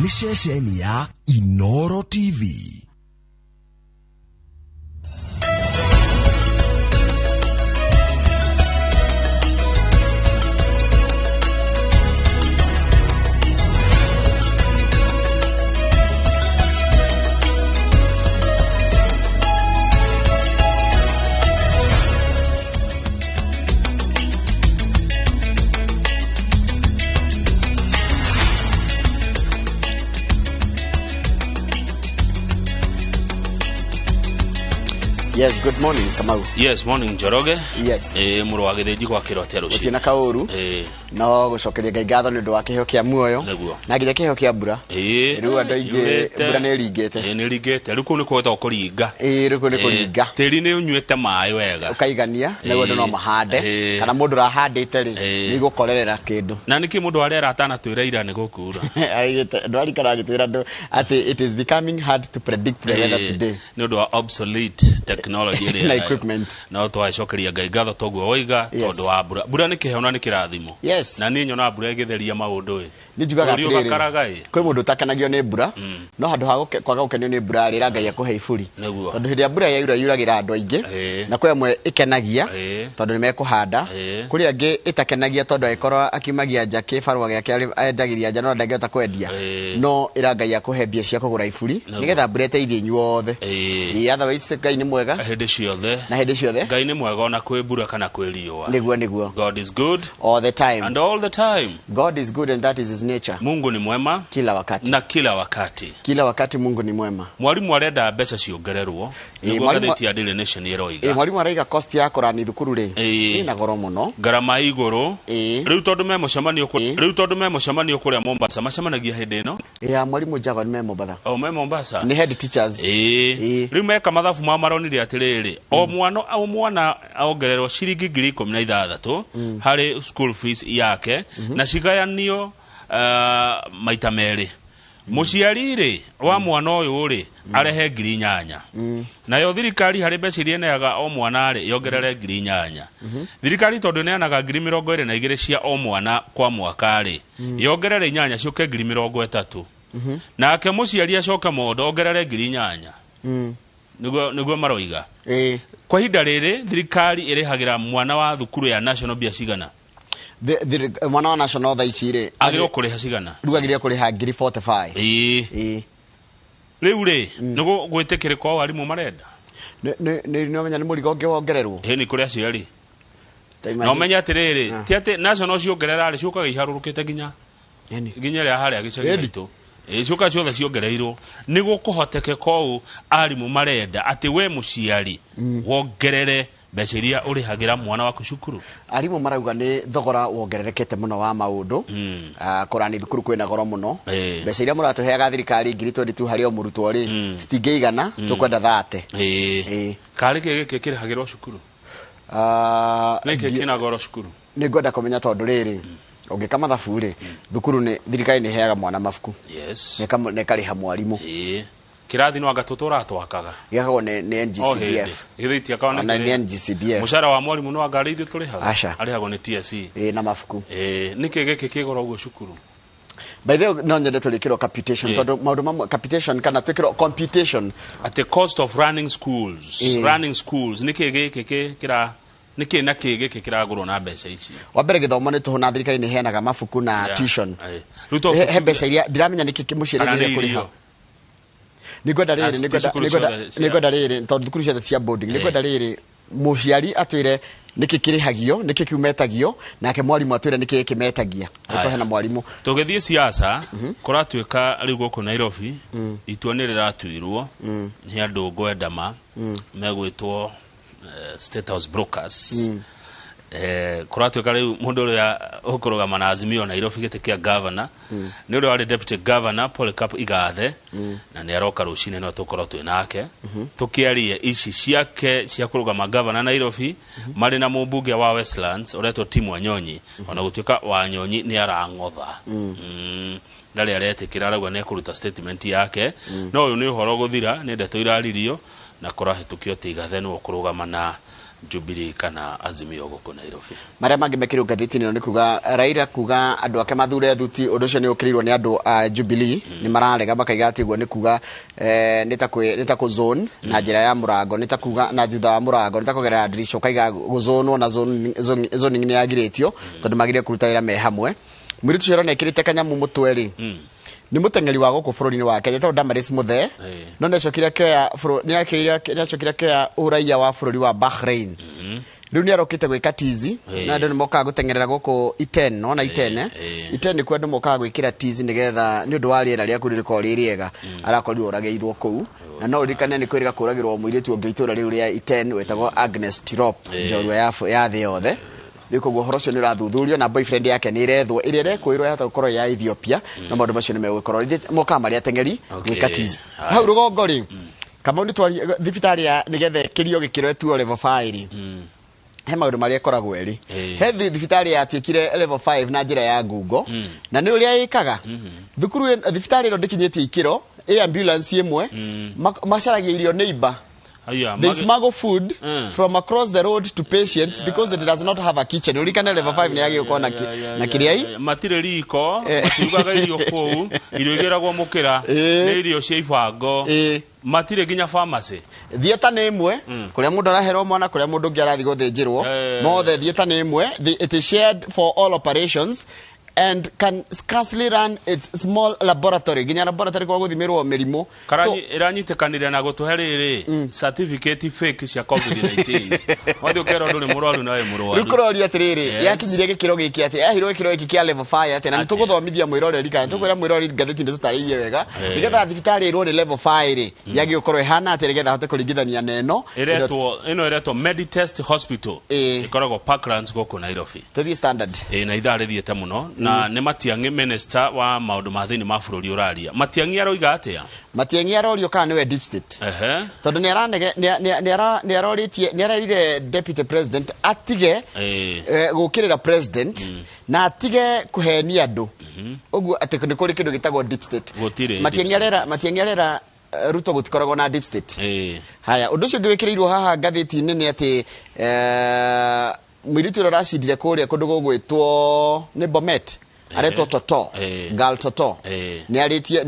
ni ceceni ya Inooro TV. Yes, good morning, Kamau. Yes, morning, Joroge. Yes. Muru wa githeji kwa kirotero ruciini. Utina kauru. No gucokeria Ngai ngatho ni ndu wa kiheo kia muoyo. Na nginya kiheo kia mbura. Riu andu aingi mbura ni ringite. Ni ringite. Riu ku ni kuhota kuringa. Riu ku ni kuringa. Tiri ni unyuete mai wega. Ukaigania na andu no mahande. Kana mundu rahandite ri ni gukorerera kindu. Na niki mundu arera atana twira ira ni gukura. Aigite ndwari kana gitwira ndu ati it is becoming hard to predict the weather today. Ni ndu wa obsolete technology na equipment. Na twacokeria Ngai ngatho toguo oiga tondu wa mbura. Mbura ni kiheo na ni kirathimo. Yes. Na ni nyona mbura igitheria maundu ĩ. Ni njugaga atiriri. Kwi mundu utakenagio ni mbura. No handu ha kwaga gukenio ni mbura rira Ngai akuhe iburi. Tondu hindi ya mbura yuragira andu aingi na kwi amwe ikenagia tondu ni mekuhanda. Kuri angi itakenagia tondu aikorwa akiumagia nja kibarua giake endagiria nja no ndangihota kwendia. No ira Ngai akuhe mbia cia kugura iburi nigetha mbura iteithie inyuothe. Otherwise Ngai ni mwega hindi ciothe. Na hindi ciothe Ngai ni mwega ona kwi mbura kana kwi riua. Niguo. God is good all the time. And all the time. God is good and that is his nature. Mungu ni mwema kila wakati. Na kila wakati. Kila wakati Mungu ni mwema. Mwalimu arenda mbeca ciongererwo. Niguo gatheti ya Daily Nation iroiga. Mwalimu araiga cost ya kurani thukuru ri ina goro muno. Garama iguru. Riu tondu me mucemanio kuria Mombasa macemanagia hindi ino. Mwalimu Jago ni me Mombasa. Me Mombasa. Ni head teachers. Riu meka mathabu ma maronire atiriri. O mwana aongererwo ciringi 16,000 hari school fees yake na cigayanio maita meri. Muciari ri wa mwana uyu ri arehe 8,000. Nayo thirikari hari mbeca iria neaga o mwana ri yongerere 8,000. Thirikari tondu neanaga 22,000 cia o mwana kwa mwaka ri yongerere 8 ciuke 30,000. Nake muciari acoke mondo ongerere 8,000. Niguo maroiga. Kwa hinda riri thirikari irihagira mwana wa thukuru ya national bia cigana. Mwana wa national thaicire agirwo kuriha cigana. Riu agiria kuriha 45. Riu ri nigu gwitikirika o arimu marenda. No menya ni murigo ongererwo. Ni kuria ciari. No menya atiriri ti ati national ciongerera ri ciukaga iharurukite ginya ria haria gicagi gitu. Ciuka ciothe ciongereirwo niguo kuhoteke kou arimu marenda ati we muciari wongerere mbeca iria urihagira mwana waku cukuru. Arimu marauga ni thogora wongererekete muno wa maundu. Kurani thukuru kwina goro muno. Mbeca iria muratuheaga thirikari 22 hari o murutwo ri citingeigana tukwenda 30. Kari giki kirihagirwo cukuru. Niki kina goro cukuru. Ni ngwenda kumenya tondu riri ungikama mathabu ri thukuru ni thirikari ni heaga mwana mabuku. Yes. Nekariha mwarimu. Kirathi no agatutura atwakaga. Gikago ni NGCDF. Githi akaona ni NGCDF. Mushara wa mwarimu no agarithi turihaga. Arihago ni TSC. Na mabuku. Niki giki kigoro uguo cukuru. By the way, no nyende tulikiro capitation tondu maundu mamwe capitation kana twikiro computation at the cost of running schools. Running schools niki giki kira niki na kigi kiragurwo na mbeca ici. Wa mbere githomo ni tuhuna thirikari ni heanaga mabuku na tuition. He mbeca iria ndiramenya niki muciari kuriha. Nigwenda riri tondu thukuru ciothe cia boarding nigwenda riri muciari atwire niki kirihagio niki kiumetagio nake mwarimu atwire niki kimetagia tutohe na mwarimu tugithie siasa kuratwika riu guku Nairobi itua ni riratwirwo ni andu ngwendama megwitwo state house brokers. Kuratwika riu mundu uria ukurugama na Azimio Nairobi gitikia governor ni uria wari deputy governor Polycarp Igathe na ni aroka rucini no tukorwo twi nake tukiarie ici ciake cia kurugama governor Nairobi mari na mumbunge wa Westlands uretwo Tim Wanyonyi ona gutwika Wanyonyi ni arang'otha ndari aretikira arauga ne kuruta statement yake no uyu ni uhoro guthira ni ndeto iraririo na kurahitukio Igathe no kurugama na Jubilee kana Azimio goko Nairobi. Maria mangi mekirwo gatheti-inĩ nĩ kuga Raila kuga andũ ake mathure thuti ũndũ ũcio nĩ ũkĩrĩirwo nĩ andũ a Jubilee nĩ mararega makaiga atĩ guo nĩ kuga nĩ ta zone na njĩra ya mũrango nĩ ta kuga na thutha wa mũrango nĩ ta kũgerera dirisha kaiga gũzonwo na zoning nĩ yagirĩtio tondũ magire kũruta wĩra me hamwe. Mũirĩtu ũcio ekĩrĩte kanyamu mũtwe rĩ ni mutengeri wa gũkũ bũrũri-inĩ wa Kenya tondũ Damaris Muthe no nĩacokire kĩoya ũraiya wa bũrũri wa Bahrain. Rĩu nĩ arokĩte gwĩka tizi na andũ nĩ mokaga gũtengerera gũkũ Iten ona Iten kuo andũ mokaga gwĩkĩra tizi nĩgetha nĩ ũndũ wa rĩera rĩa kũrĩ rĩkorwo rĩ rĩega arakorirwo ũragĩirwo kũu na no ũrikane nĩ kwĩrĩga kũragĩrwo mũirĩtu ũngĩ itũra rĩu rĩa Iten wetagwo Agnes Tirop njorua ya thĩ yothe. Rĩu horo ũcio nĩ ũrathuthurio na boyfriend yake nĩ irethwo ĩrĩa ĩrekwĩrwo yahota gũkorwo ya Ethiopia na maũndũ macio nĩ megũkorwo moka marĩ atengeri gwĩka tizi. Hau rũgongo rĩ Kamau nĩ twari thibitarĩ ya nĩgetha kĩrio gĩkĩro etuo level 5 he maũndũ marĩa koragwo eri he thibitarĩ yatuĩkire level 5 na njĩra ya ngungo na nĩ ũrĩa ĩkaga thukuru thibitarĩ ĩno ndĩkinyĩtie ikĩro ambulance ĩmwe macaragia irio neighbor. They smuggle food from across the road to patients because it does not have a kitchen. Ulikana level 5 ni yage uko na kiriai matire riko matirugaga irio kou irio igeragwo mukira ni irio cia ibango matire ginya pharmacy thieta nĩ imwe kuria mundu araherwo mwana kuria mundu ngi arathi guthinjirwo mothe thieta nĩ imwe it is shared for all operations and can scarcely run its small laboratory ginya laboratory kwa guthimirwo mirimu karani iranyitekanire na gutuhe riri certificate fake cia COVID-19 wathi ukero nduri murwaru nawe murwaru rukurori atiriri yakinyire gikiro giki ati ahirwo gikiro giki kia level 5 ati na nituguthomithia mwiroreri kana tukwira mwiroreri gatheti-inĩ tutaririe wega nigetha thibitari irwo ni level 5 ri yagi ukorwo ihana ati nigetha hote kuringithania neno iretwo Meditest Hospital ikoragwo Parklands goko Nairobi tuthi standard na ithari thiete muno na ne Matiang'i minister wa maundu ma thini ma bururi uraria Matiang'i aroiga atia Matiang'i arorio kana niwe deep state tondu ni aranege ni aroritie ni ararire deputy president atige gukirira president na atige kuhenia andu uguo ati ni kuri kindu gitagwo deep state Matiang'i arera Ruto gutikoragwo na deep state haya undu ucio ngiwikirirwo haha gatheti-inĩ ni ati mwiritu racindire kuria kundu gugwitwo ni Bomet areto Toto Gal Toto ni aritie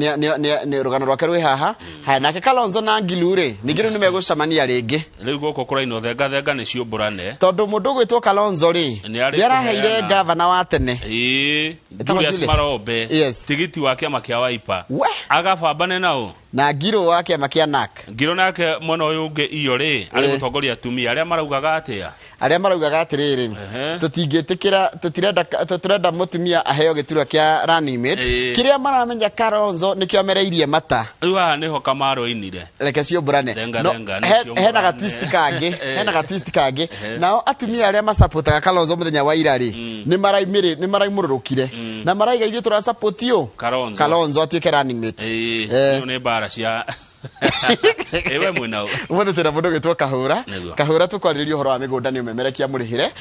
ni rugano rwake rwi haha haya nake Kalonzo na Ngilure nigire ni megucamania ringi riu goko kuraino thenga ni ciumburane tondu mundu gwitwo Kalonzo ri yaraheire governor wa tene Julius Marobe tigiti wa kiama kia Wiper agabambane nao na Ngiro wake amakia nak Ngiro nake mwana uyu ungi iyo ri ari mutongoria atumia aria maraugaga atia aria maraugaga atiriri tutingitikira tutirenda mutumia aheo giturwa kia running mate kiria maramenya Kalonzo nikio mereirie mata riu haha niho Kamaro inire reke cio burane hena ga twist kangi nao atumia aria masapotaga Kalonzo muthenya wa ira ri ni maraimururukire na maraiga ithu tura support yo Kalonzo atuike running mate ni bara cia ewe mwenao umwe tena mundu gitwo kahura tukwaririo horo wa migunda ni umemerekia murihire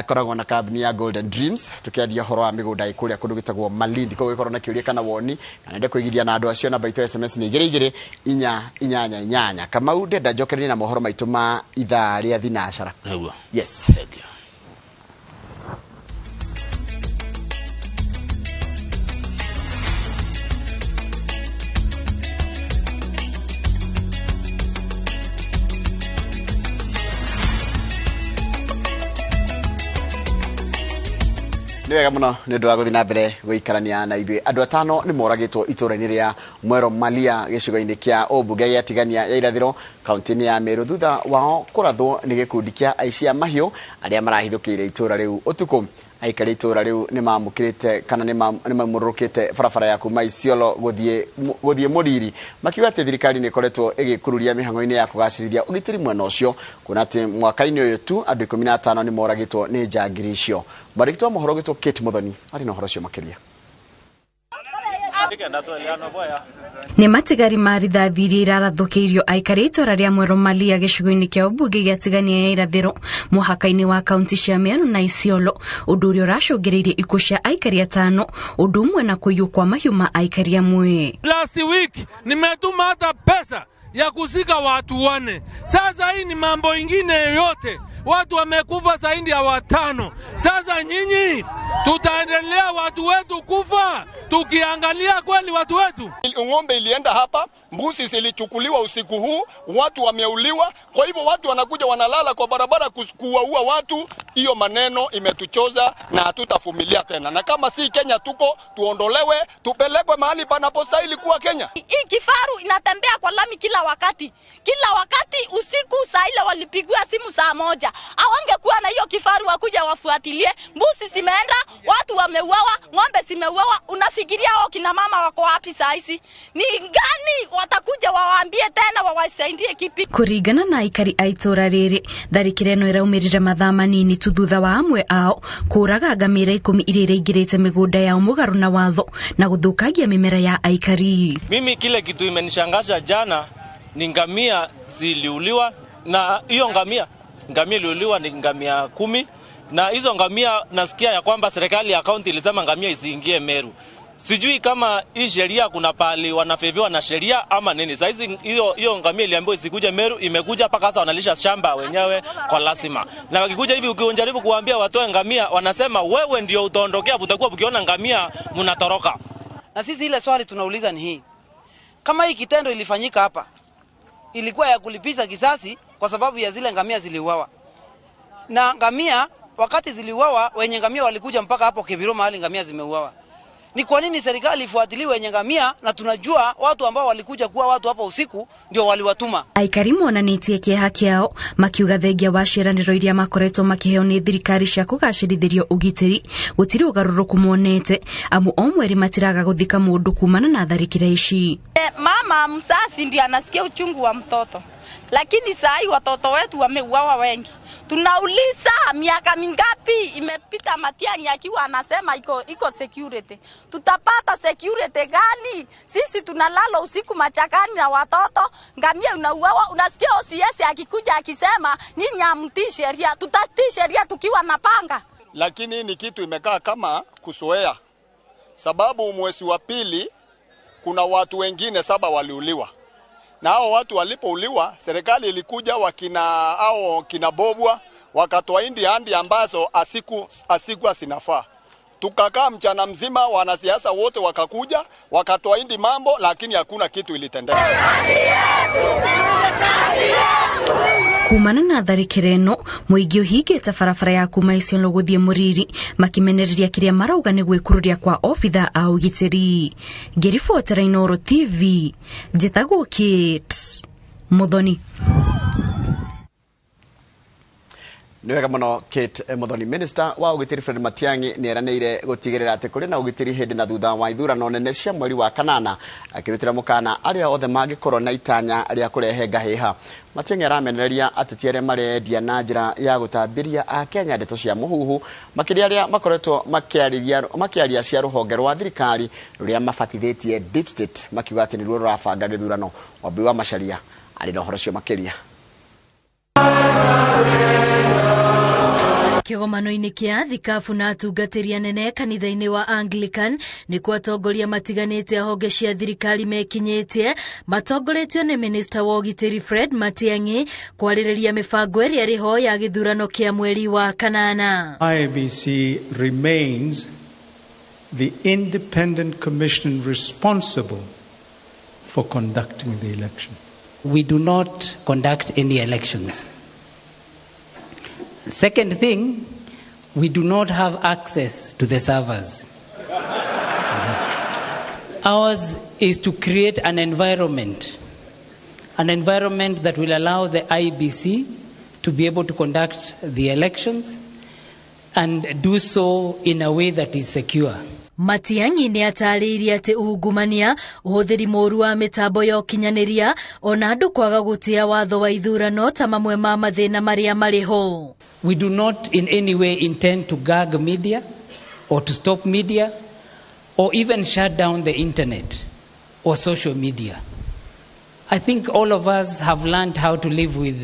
koragwo na kambuni ya Golden Dreams tukiadia horo wa migunda ikuria kundu gitagwo Malindi ko gikorwo na kiuria kana woni kana nde kuigithia na andu acio namba itu SMS ni 2288 Kamau ndenda njokereni na mohoro maitu ma ithaa ria thinacara yes ni wega muno ni ndu wa guthi na mbere guikarania na ithuĩ andu atano ni moragitwo itura-inĩ ria Mwero Malia gĩcigo-inĩ kia Obunge ya tigania ya irathiro kaunti-inĩ ya Meru thutha wao kurathwo ni gikundi kia aici a mahiũ aria marahithũkĩire itura riu utuku aikari itura riu ni mamukirite kana ni mamururukite barabara ya kuma Isiolo guthie Muriri makiuga ati thirikari ni ikoretwo igikururia mihango-inĩ ya kugacirithia ugitiri mwena ucio kuna ati mwaka-inĩ uyu tu andu 15 ni moragitwo ni njangiri icio barikitwo mohoro gitwo Kate Muthoni ari na horo cio makiria Nĩ matigari ma rithathi iria irathũkĩirio aikari itura ria Mwero Malia gĩcigo-inĩ kia Obunge gĩa tigania ya irathiro muhaka-inĩ wa kaunti cia Meru na Isiolo undu uria uracũngĩrĩirie ikuũ cia aikari atano undu umwe na kũiywo kwa mahiũ ma aikari amwe. Last week nimetuma hata pesa ya kuzika watu 4. Sasa hii ni mambo ingine yote. Watu wamekufa zaidi ya 5. Sasa nyinyi tutaendelea watu wetu kufa tukiangalia kweli watu wetu? Ng'ombe ilienda hapa, mbuzi zilichukuliwa usiku huu, watu wameuliwa. Kwa hivyo watu wanakuja wanalala kwa barabara kuwaua watu. Hiyo maneno imetuchoza na hatutavumilia tena. Na kama si Kenya tuko, tuondolewe, tupelekwe mahali panapostahili kuwa Kenya. Hii kifaru inatembea kwa lami kila wakati. Kila wakati usiku saa ile walipigwa simu saa 1. Hawangekuwa na hiyo kifaru wakuja wafuatilie. Mbuzi zimeenda, watu wameuawa, ng'ombe zimeuawa. Unafikiria hao kina mama wako wapi saa hizi? Ni gani watakuja wawaambie tena wawasaidie kipi? Kurigana na aikari a itura riri, tharikireno iraumirire mathaa manini tu thutha wa amwe ao kuraga ngamira 10 iria iraingirite migunda yao mugaru na watho na guthukagia mimera ya aikari. Mimi kile kitu imenishangaza jana ni ngamia ziliuliwa, na hiyo ngamia iliuliwa ni ngamia 10, na hizo ngamia nasikia ya kwamba serikali ya kaunti ilisema ngamia isiingie Meru. Sijui kama hii sheria kuna pali wanafeviwa na sheria ama nini. Sasa hiyo ngamia iliambiwa isikuje Meru, imekuja paka sasa wanalisha shamba wenyewe kwa lazima. Na wakikuja hivi ukijaribu kuambia watoe ngamia, wanasema wewe ndio utaondokea, utakuwa ukiona ngamia mnatoroka. Na sisi ile swali tunauliza ni hii. Kama hii kitendo ilifanyika hapa, ilikuwa ya kulipiza kisasi kwa sababu ya zile ngamia ziliuawa. Na ngamia wakati ziliuawa, wenye ngamia walikuja mpaka hapo Kibiro mahali ngamia zimeuawa. Ni kwa nini serikali ifuatilie wenye ngamia, na tunajua watu ambao walikuja kuwa watu hapa usiku ndio waliwatuma? Aikari monanitie kieha kiao makiuga thengia wa ciraniro iria makoretwo makiheo ni thirikari cia kugacirithirio ugitiri gutiri ugaruruku monete amu o mweri matiraga guthika mundu kumana na tharikira ici. Mama msasi ndiye anasikia uchungu wa mtoto, lakini saa hii watoto wetu wameuawa wengi. Tunauliza miaka mingapi imepita Matiang'i akiwa anasema iko security. Tutapata security gani? Sisi tunalala usiku machakani na watoto, ngamia unauawa. Unasikia OCS akikuja akisema nyinyi hamtii sheria. Tutatii sheria tukiwa na panga. Lakini ni kitu imekaa kama kusoea. Sababu mwezi wa pili kuna watu wengine 7 waliuliwa. Na hao watu walipouliwa, serikali ilikuja kina Bobwa wakatoa handi ambazo asiku asinafaa. Tukakaa mchana mzima, wanasiasa wote wakakuja wakatoa handi mambo, lakini hakuna kitu ilitendeka. Kumana na tharikireno muingi uhingite barabara ya kuma Isiolo guthie Muriri makimenereria kiria marauga ni gwikururia kwa ofitha a ugitiri. Ngiribotera Inooro TV, njitagwo Kate Muthoni. Niwega muno Kate Muthoni. Minister wa ugitiri Fred Matiang'i ni eranĩire gutigirira ati kuri na ugitiri hindi na thutha wa ithurano nene cia mweri wa kanana, akirutira mukana aria othe mangikorwo na itanya ria kurehe ngahiha. Matiang'i aramenereria ateti aria marendia na njira ya gutambiria a Kenya ndeto cia muhuhu makiria aria makoretwo makiaria cia ruhonge rwa thirikari ruria mabatithitie deep state makiuga ati niruo rurabanga githurano. Wambi wa Macharia ari na uhoro cio makiria. Kigomano-ini kia thikabu na atungatĩri anene kanitha-inĩ wa Anglican nĩ kwa atongoria matiganĩte honge cia thirikari mekinyĩtie matongoretio nĩ Minister wa ũgitĩri Fred Matiang'i kwarĩrĩria mĩbango ĩrĩa ĩrĩho ya gĩthurano kĩa mweri wa kanana. IEBC remains the independent commission responsible for conducting the election. We do not conduct any elections. Second thing, we do not have access to the servers. Ours is to create an environment that will allow the IEBC to be able to conduct the elections and do so in a way that is secure. Matiang'i nĩ atarĩirie atĩ ungumania, ũhũthĩri mũũru wa mĩtambo ya ũkinyanĩria, ona andũ kwaga gũtĩa watho wa ithurano ta mamwe ma mathĩna marĩa marĩ ho. We do not in any way intend to gag media or to stop media or even shut down the internet or social media. I think all of us have learned how to live with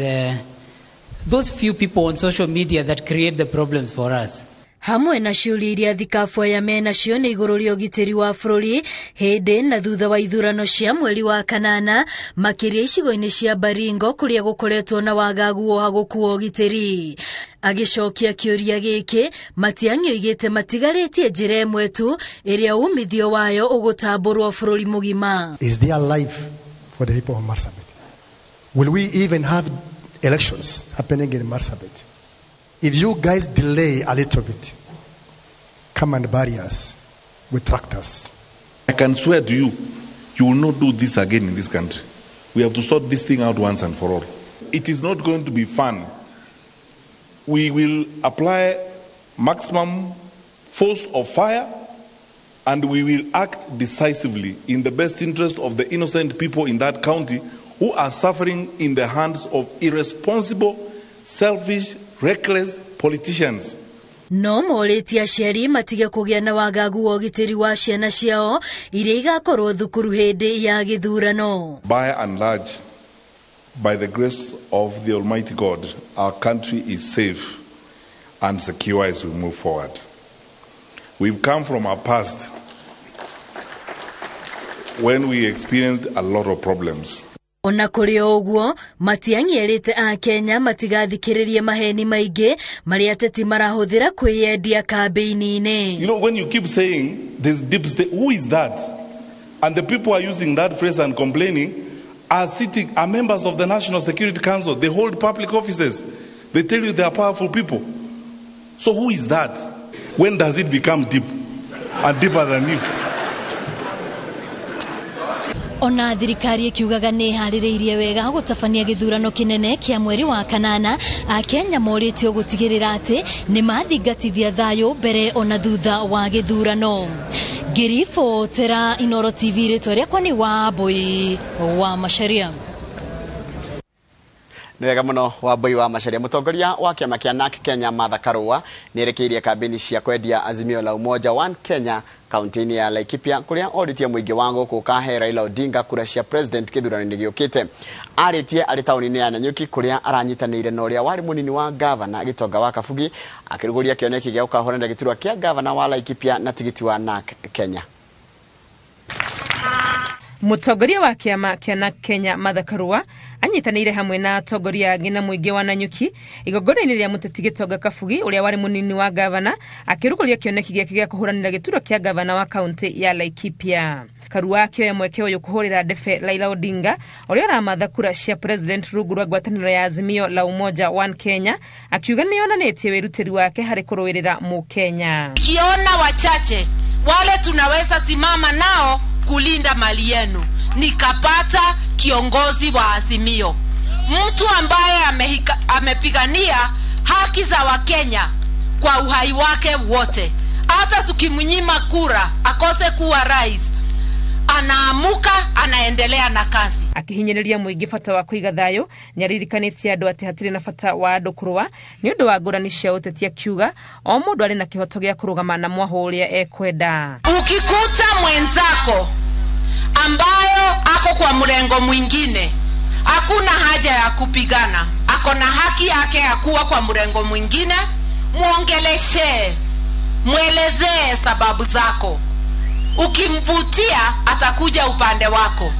those few people on social media that create the problems for us. hamwe na ciũria iria thikabu aya menacio nĩ igũrũ rĩa ũgitĩri wa bũrũri hĩndĩ na thutha wa ithurano cia mweri wa kanana makĩria icigo-inĩ cia Baringo kũrĩa gũkoretwo na wagagu wohagũku wa ũgitĩri. Agĩcokia kĩũria gĩkĩ, Matiang'i oigĩte matigarĩtie njĩra ĩmwe tu ĩrĩa umithio wayo ũgũtambũrwo bũrũri mũgima. Is there life for the people of Marsabit? Will we even have elections happening in Marsabit? If you guys delay a little bit, come and bury us with tractors. I can swear to you, you will not do this again in this country. We have to sort this thing out once and for all. It is not going to be fun. We will apply maximum force of fire and we will act decisively in the best interest of the innocent people in that county who are suffering in the hands of irresponsible, selfish, reckless politicians. No morĩtie aciari matige kũgĩa na wagagu wa ũgitĩri wa ciana ciao iria igakorwo thukuru hĩndĩ ya gĩthurano. By and large, by the grace of the Almighty God, our country is safe and secure as we move forward. We've come from our past when we experienced a lot of problems. Ona kũrĩ ũguo, Matiang'i erĩte a Kenya matigathikĩrĩrie maheni maingĩ marĩa ateti marahũthĩra kwĩyendia kambĩini-inĩ. You know, when you keep saying there's deep state, who is that? And the people are using that phrase and complaining are members of the National Security Council. They hold public offices. They tell you they are powerful people. So who is that? When does it become deep and deeper than you? Ona thirikari ikiugaga nĩ harĩrĩirie wega gũtabania gĩthurano kĩnene kĩa mweri wa kanana, a Kenya morĩtio gũtigĩrĩra atĩ nĩ mathingatithia thayũ mbere ona thutha wa gĩthurano. Ngĩribotera Inooro TV, rĩtwa rĩakwa nĩ Wambui wa Macharia. Nĩwega mũno Wambui wa Macharia. Mũtongoria wa kĩama kĩa NARC Kenya Martha Karũa nĩerekeirie kambĩini cia kwendia Azimio la Umoja One Kenya kaunti-inĩ ya Laikipia kũrĩa oritie mũingĩ wa gũkũ kahe Raila Odinga kura cia president gĩthurano-inĩ gĩũkĩte. Arĩtie arĩ taũni-inĩ ya Nanyuki kũrĩa aranyitanĩire na ũrĩa warĩ mũnini wa gavana Gĩtonga wa Kabugi akĩrugũria kĩoneki gĩa gũkahũranĩra gĩturwa kĩa gavana wa Laikipia na tigiti wa NARC Kenya. Mũtongoria wa kĩama kĩa NARC Kenya Martha Karũa anyitanĩire hamwe na atongoria angĩ na mũingĩ wa Nanyuki igongona-inĩ rĩa mũteti Gĩtonga Kabugi ũrĩa warĩ mũnini wa gavana akĩrugũria kĩoneki gĩake gĩa kũhũranĩra gĩturwa kĩa gavana wa kaunti ya Laikipia. Karũa akĩoya mweke ũyũ kũhũrĩra ndebe Raila Odinga ũrĩa aramatha kura cia president rungu rwa ngwatanĩro ya Azimio la Umoja One Kenya, akiuga nĩonanĩtie wĩrutĩri wake harĩ kũrũĩrĩra Mũkenya. Kiona wachache wale tunaweza simama nao kulinda mali yenu, nikapata kiongozi wa Azimio, mtu ambaye amepigania haki za Wakenya kwa uhai wake wote. Hata tukimnyima kura akose kuwa rais, anaamuka anaendelea na kazi. Akihinyĩrĩria mũingĩ bata wa kũiga thayũ, nĩaririkanĩtie andũ atĩ hatirĩ na bata wa andũ kũrũa nĩ ũndũ wa ngũrani cia ũteti, akiuga o mũndũ arĩ na kĩhoto gĩa kũrũgama na mwahũ ũrĩa ekwenda. Ukikuta mwenzako ambayo ako kwa mrengo mwingine, hakuna haja ya kupigana. Ako na haki yake ya kuwa kwa mrengo mwingine, muongeleshe, mwelezee sababu zako. Ukimvutia atakuja upande wako.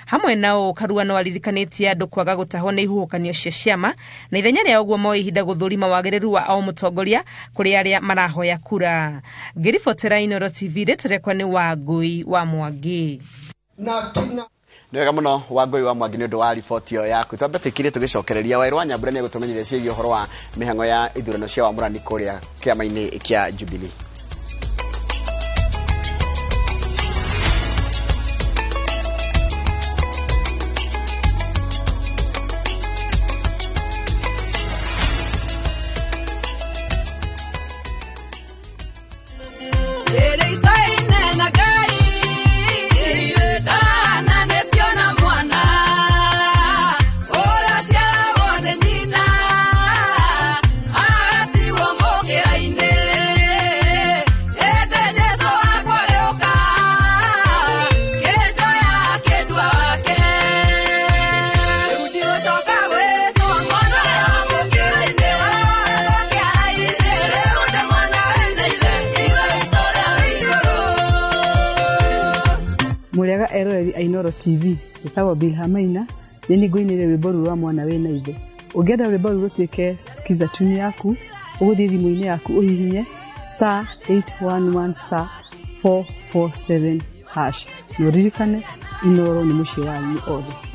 Hamwe nao Karũa no aririkanĩtie andũ kwaga gũtahwo nĩ ihuhũkanio cia ciama na ithenya rĩa ũguo moe ihinda gũthũrima wagĩrĩru wa o mũtongoria kũrĩ arĩa marahoya kura. Ngĩribotera Inooro TV, rĩtwa rĩakwa nĩ Wangui wa Mwangi. Nĩwega mũno Wangui wa Mwangi nĩ ũndũ wa riboti ĩyo yaku. Twambe tũkire tũgĩcokereria Wairũ wa Nyambura nĩegũtũmenyithia ciĩgiĩ ũhoro wa mĩhang'o ya ithurano cia wamũrani kũrĩa kĩama-inĩ kĩa Jubilee. Muriaga eroreri Inooro TV itawa Bilhamaina nini goinire rwimbo rwa mwana we na ithe ungenda rwimbo rutike skiza tune yaku uguthie thimu-ini yaku uhihinye *811*447# no ririkane Inooro ni muciĩ wanyu othe.